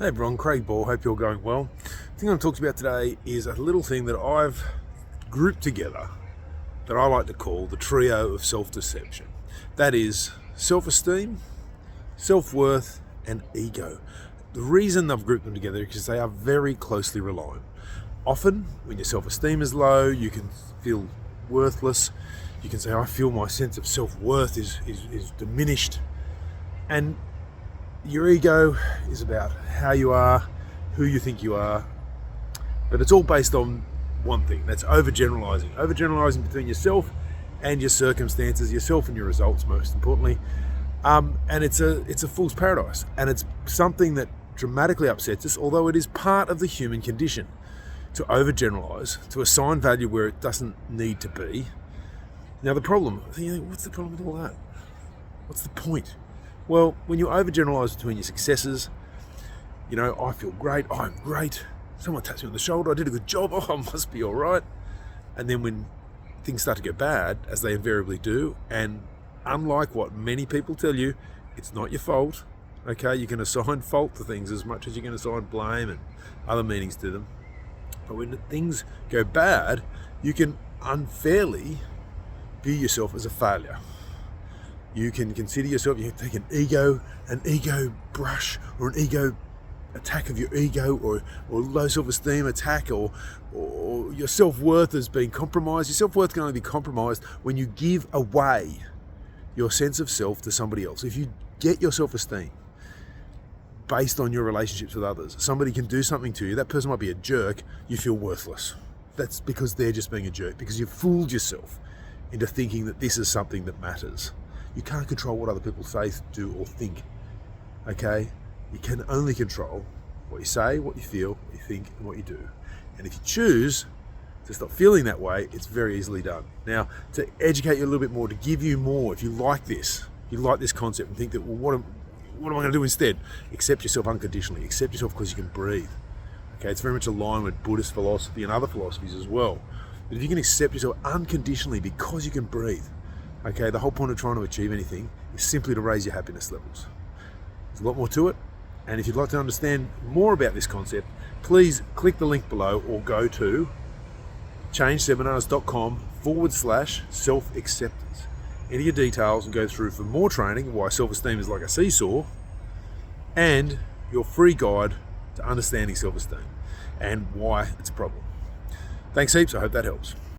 Hey everyone, Craig Ball, hope you're going well. The thing I'm going to talk to you about today is a little thing that I've grouped together that I like to call the trio of self-deception. That is self-esteem, self-worth, and ego. The reason I've grouped them together is because they are very closely reliant. Often, when your self-esteem is low, you can feel worthless. You can say, I feel my sense of self-worth is diminished. And your ego is about how you are, who you think you are, but it's all based on one thing. That's overgeneralizing. Overgeneralizing between yourself and your circumstances, yourself and your results, most importantly. And it's a fool's paradise. And it's something that dramatically upsets us, although it is part of the human condition to overgeneralize, to assign value where it doesn't need to be. Now the problem, what's the problem with all that? What's the point? Well, when you overgeneralize between your successes, I feel great, I'm great, someone taps me on the shoulder, I did a good job, I must be all right. And then when things start to go bad, as they invariably do, and unlike what many people tell you, it's not your fault, okay? You can assign fault to things as much as you can assign blame and other meanings to them. But when things go bad, you can unfairly view yourself as a failure. You can consider yourself, you can take an ego brush or an ego attack of your ego or low self-esteem attack or your self-worth has been compromised. Your self-worth can only be compromised when you give away your sense of self to somebody else. If you get your self-esteem based on your relationships with others, somebody can do something to you, that person might be a jerk, you feel worthless. That's because they're just being a jerk, because you've fooled yourself into thinking that this is something that matters. You can't control what other people say, do, or think, okay? You can only control what you say, what you feel, what you think, and what you do. And if you choose to stop feeling that way, it's very easily done. Now, to educate you a little bit more, to give you more, if you like this concept and think that, well, what am I going to do instead? Accept yourself unconditionally. Accept yourself because you can breathe. Okay, it's very much aligned with Buddhist philosophy and other philosophies as well. But if you can accept yourself unconditionally because you can breathe, okay, the whole point of trying to achieve anything is simply to raise your happiness levels. There's a lot more to it, and if you'd like to understand more about this concept, please click the link below or go to changeseminars.com/self-acceptance. Enter your details and go through for more training, why self-esteem is like a seesaw, and your free guide to understanding self-esteem and why it's a problem. Thanks heaps, I hope that helps.